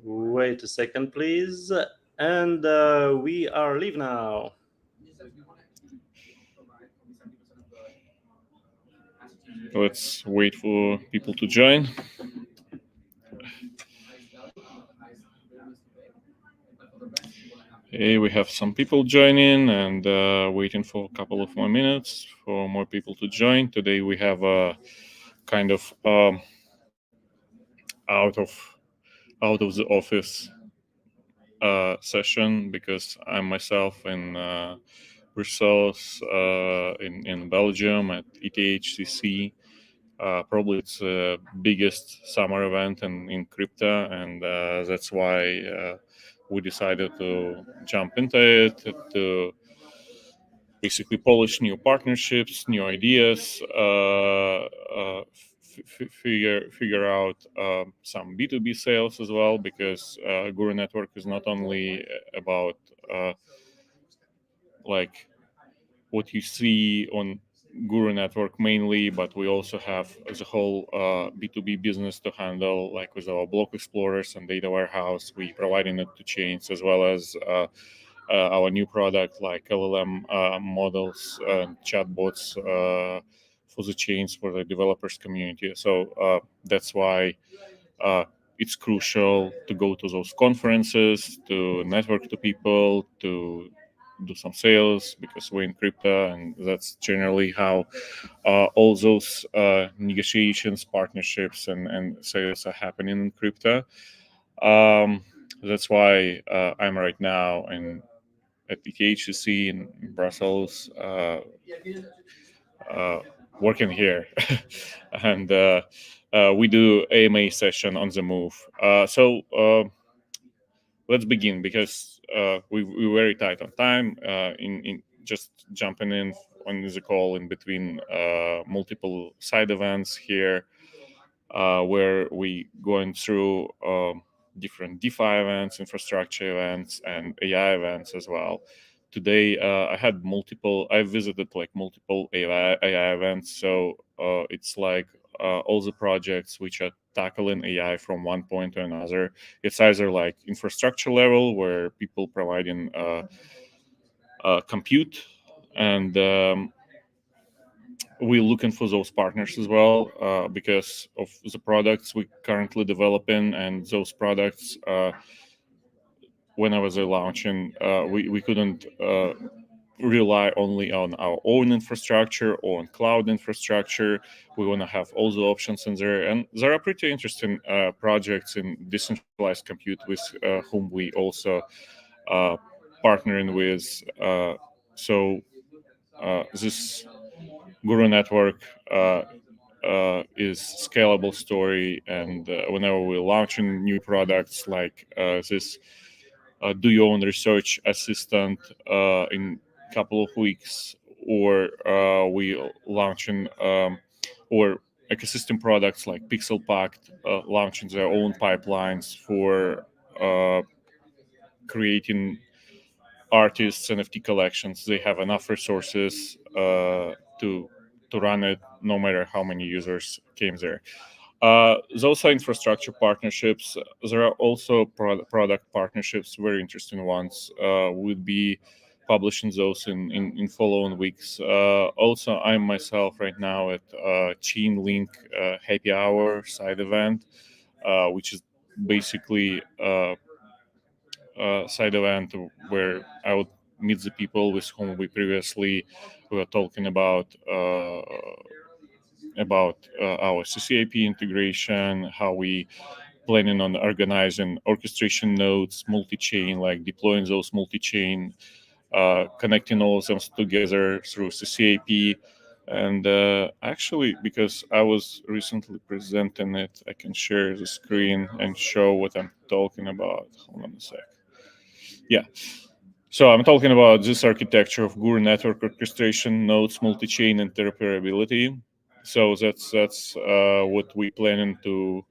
Wait a second, please. And we are live now. Let's wait for people to join. Hey, we have some people joining and waiting for a couple of more minutes for more people to join. Today we have a kind of out of out of the office session because I'm myself in Brussels, in Belgium at EthCC. Probably it's the biggest summer event in crypto, and that's why we decided to jump into it to basically polish new partnerships, new ideas, figure out some B2B sales as well, because Guru Network is not only about like what you see on Guru Network mainly, but we also have as a whole B2B business to handle, like with our block explorers and data warehouse. We providing it to chains as well as our new product like LLM models and chatbots for the chains for the developers community. So that's why it's crucial to go to those conferences, to network to people, to do some sales because we're in crypto, and that's generally how all those negotiations, partnerships, and sales are happening in crypto. Um, that's why I'm right now at the EthCC in Brussels, uh, working here, and we do AMA session on the move. So let's begin because we're very tight on time. In just jumping in on the call in between multiple side events here, where we going through different DeFi events, infrastructure events, and AI events as well. Today, I had multiple. I visited like multiple AI events, so it's like all the projects which are tackling AI from one point to another. It's either like infrastructure level where people providing compute, and we're looking for those partners as well because of the products we currently developing, and those products when I was launching, we couldn't rely only on our own infrastructure or on cloud infrastructure. We want to have all the options in there, and there are pretty interesting projects in decentralized compute with whom we also uh, partnering with. So this Guru network is scalable story, and whenever we're launching new products like this do your own research assistant in a couple of weeks, or we launching or ecosystem products like Pixel Pact launching their own pipelines for creating artists NFT collections. They have enough resources to run it, no matter how many users came there. Those are infrastructure partnerships. There are also product partnerships, very interesting ones. Would be publishing those in following weeks. Also, I'm myself right now at Chain Link Happy Hour side event, which is basically side event where I would meet the people with whom we previously were talking about our CCAP integration, how we planning on organizing orchestration nodes, multi-chain, like deploying those multi-chain, connecting all of them together through CCAP. And actually, because I was recently presenting it, I can share the screen and show what I'm talking about. Hold on a sec. Yeah. So I'm talking about this architecture of Guru network orchestration, nodes, multi-chain interoperability. So that's what we planning to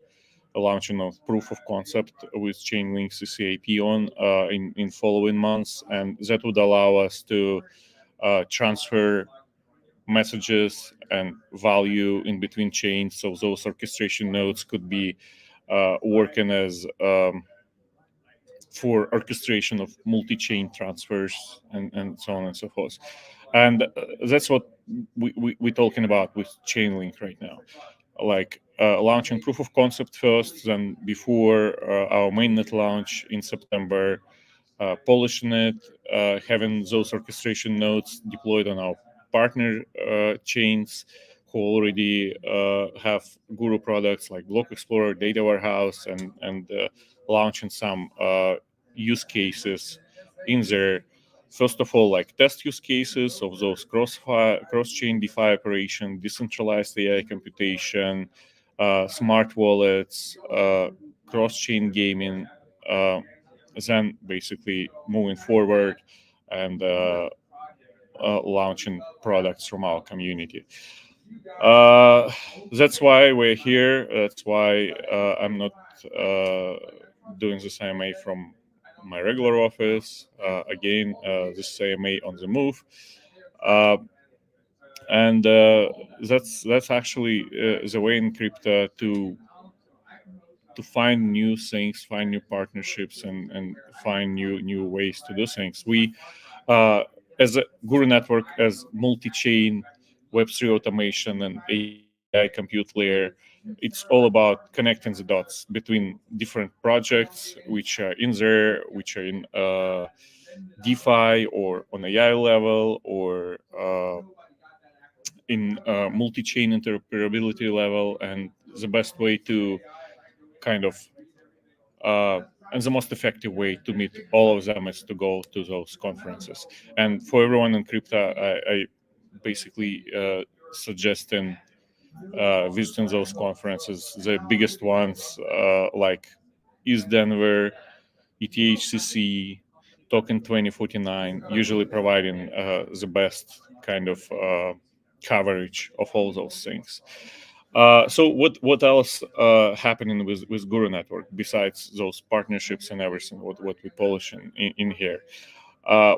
launching of proof of concept with Chainlink CCAP on in following months, and that would allow us to transfer messages and value in between chains. So those orchestration nodes could be working as for orchestration of multi-chain transfers and so on and so forth. And that's what we're talking about with Chainlink right now. Like launching proof of concept first, then before our mainnet launch in September, polishing it, having those orchestration nodes deployed on our partner chains who already have Guru products like Block Explorer, Data Warehouse, and launching some use cases in there. First of all, like test use cases of those cross-chain DeFi operation, decentralized AI computation, smart wallets, cross-chain gaming. Uh, then basically moving forward and launching products from our community. Uh, that's why we're here. That's why I'm not doing this AMA from my regular office. Again, this AMA on the move. Uh, and that's actually the way in crypto to find new things, find new partnerships, and find new ways to do things. We, as a Guru network, as multi-chain Web3 automation and AI compute layer, it's all about connecting the dots between different projects which are in there, which are in DeFi or on AI level or in multi-chain interoperability level, and the best way to kind of uh, and the most effective way to meet all of them is to go to those conferences. And for everyone in crypto, I basically suggesting visiting those conferences. The biggest ones like East Denver, EthCC, Token 2049, usually providing the best kind of coverage of all those things. So what else happening with Guru Network besides those partnerships and everything? What we polish in here?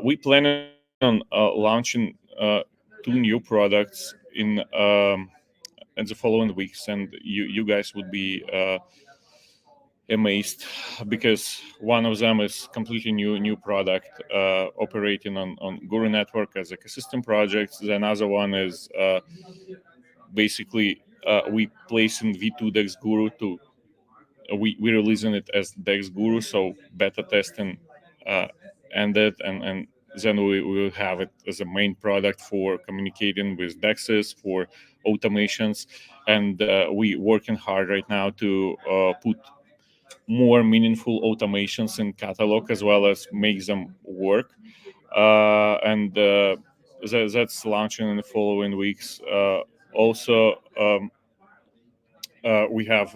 We planning on launching two new products in the following weeks, and you guys would be amazed because one of them is completely new product operating on Guru Network as ecosystem projects. The another one is basically we placing V2 Dex Guru to we releasing it as Dex Guru, so beta testing uh, ended, and then we will have it as a main product for communicating with Dexes for automations, and we working hard right now to put more meaningful automations in catalog as well as make them work, and that's launching in the following weeks. Also, we have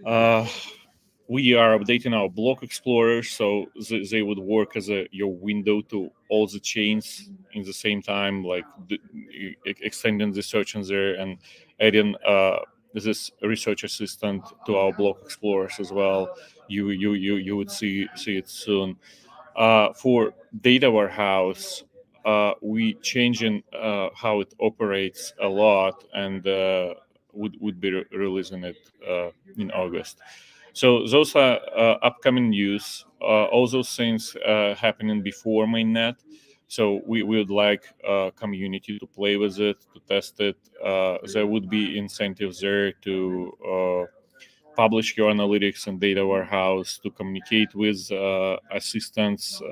uh, we are updating our block explorer so they would work as your window to all the chains in the same time, like extending the search in there and adding this research assistant to our block explorers as well. You would see it soon. For data warehouse, we changing how it operates a lot, and would be releasing it in August. So those are upcoming news. All those things happening before mainnet. So we would like community to play with it, to test it. There would be incentives there to publish your analytics and data warehouse, to communicate with assistants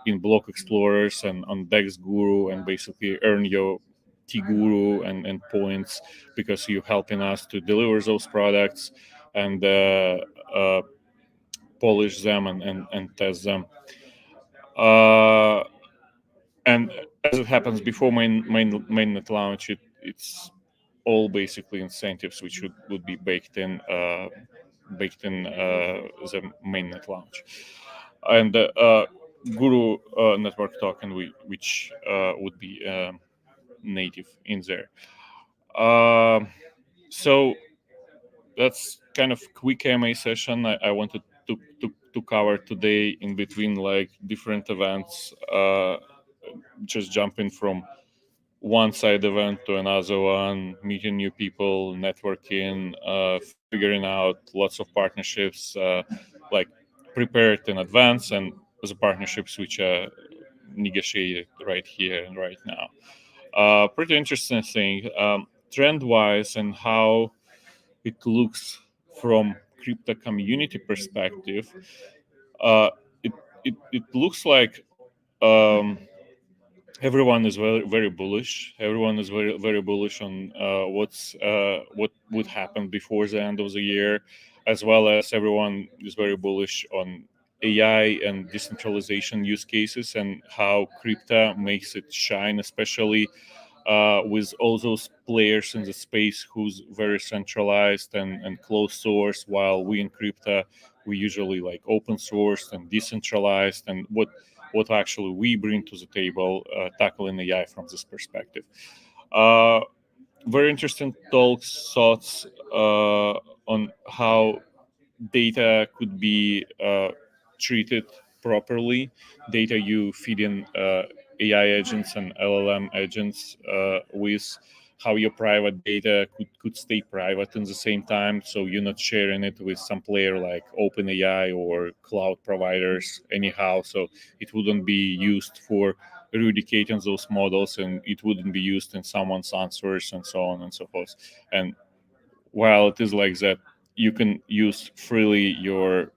in block explorers and on Dex Guru, and basically earn your T Guru and points because you're helping us to deliver those products and uh, polish them and test them. Uh, and as it happens before mainnet launch, it's all basically incentives which would be baked in the mainnet launch, and Guru network token, which would be native in there. Um so that's kind of quick AMA session I wanted to cover today in between like different events. Just jumping from one side event to another one, meeting new people, networking, figuring out lots of partnerships, like prepared in advance, and the partnerships which are negotiated right here and right now. Pretty interesting thing, trend wise, and how it looks from crypto community perspective. Uh, it, it looks like um, everyone is very bullish. Everyone is very bullish on what would happen before the end of the year, as well as everyone is very bullish on AI and decentralization use cases and how crypto makes it shine, especially with all those players in the space who's very centralized and closed source, while we in crypto we usually like open sourced and decentralized, and what actually we bring to the table tackling AI from this perspective. Uh, Very interesting talks, thoughts on how data could be treated properly. Data you feed in AI agents and LLM agents with, how your private data could stay private in the same time, so you're not sharing it with some player like OpenAI or cloud providers anyhow. So it wouldn't be used for eradicate those models, and it wouldn't be used in someone's answers and so on and so forth. And while it is like that, you can use freely your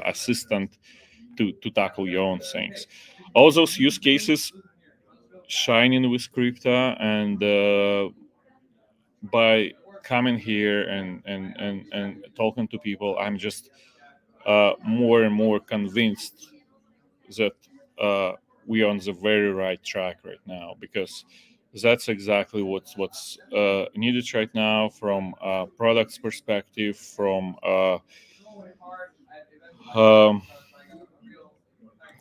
assistant to tackle your own things. All those use cases shining with crypto, and by coming here and talking to people, I'm just more and more convinced that we are on the very right track right now, because that's exactly what's needed right now from a products perspective, from um,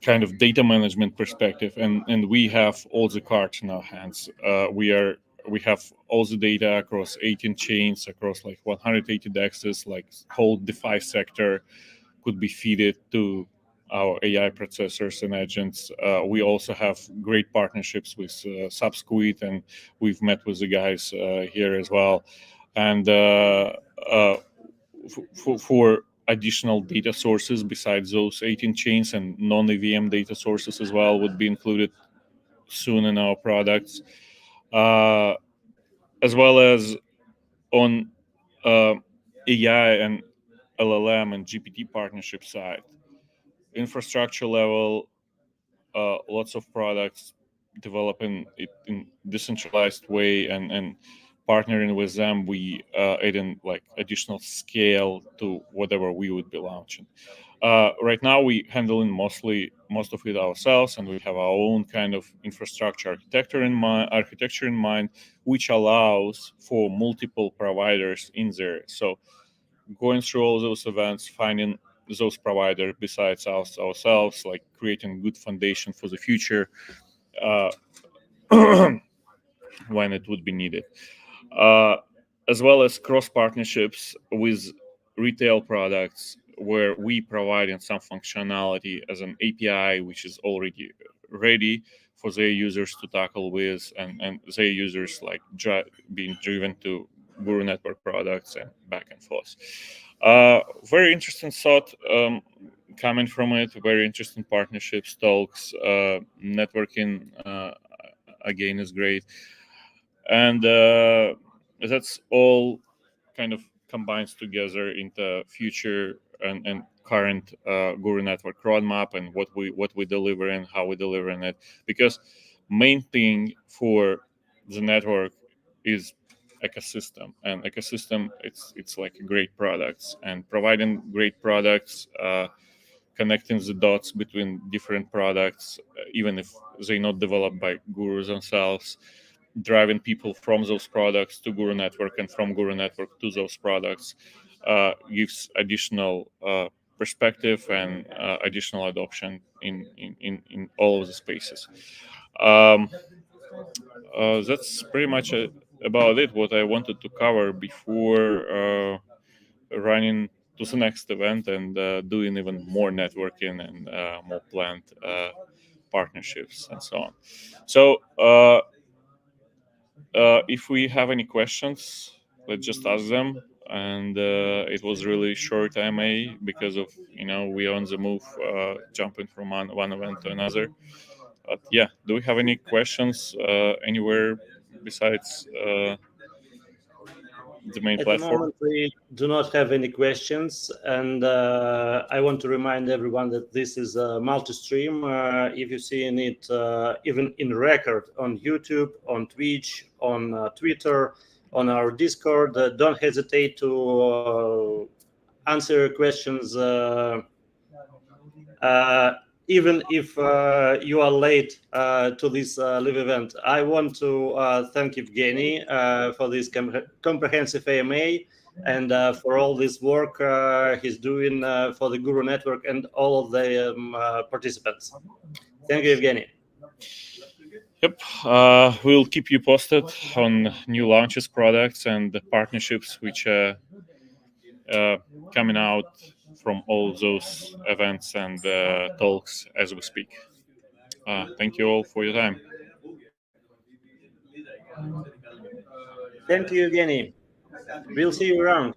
kind of data management perspective, and we have all the cards in our hands. We have all the data across 18 chains, across like 180 dexes, like whole DeFi sector could be fed to our AI processors and agents. We also have great partnerships with Subsquid, and we've met with the guys here as well. And uh, for additional data sources besides those 18 chains, and non-EVM data sources as well would be included soon in our products, uh, as well as on uh, AI and LLM and GPT partnership side. Infrastructure level, lots of products developing it in decentralized way, and partnering with them, we adding like additional scale to whatever we would be launching. Right now we handling most of it ourselves, and we have our own kind of infrastructure architecture in mind, which allows for multiple providers in there. So going through all those events, finding those providers besides ourselves, like creating good foundation for the future uh, when it would be needed, uh, as well as cross partnerships with retail products where we providing some functionality as an API, which is already ready for their users to tackle with, and their users like being driven to Guru Network products and back and forth. Very interesting thought coming from it. Very interesting partnerships, talks, networking. Again, is great, and that's all kind of combines together into future and current Guru Network roadmap, and what we deliver and how we delivering it. Because main thing for the network is ecosystem, and ecosystem, it's like great products, and providing great products, connecting the dots between different products, even if they're not developed by gurus themselves, driving people from those products to Guru Network and from Guru Network to those products, gives additional perspective and additional adoption in all of the spaces. Um, that's pretty much about it, what I wanted to cover before running to the next event and doing even more networking and more planned partnerships and so on. So, if we have any questions, let's just ask them. and it was really short AMA because of we on the move, jumping from one event to another. But yeah, do we have any questions anywhere besides the main At the platform? moment, we do not have any questions, and I want to remind everyone that this is a multi-stream. If you see it, even in record on YouTube, on Twitch, on Twitter, on our Discord, don't hesitate to answer questions. Uh, Even if you are late to this live event, I want to thank Evgeny for this comprehensive AMA and for all this work he's doing for the Guru Network and all of the participants. Thank you, Evgeny. Yep, we'll keep you posted on new launches, products, and the partnerships which are coming out from all those events and talks as we speak. Thank you all for your time. Thank you, Evgeny. We'll see you around.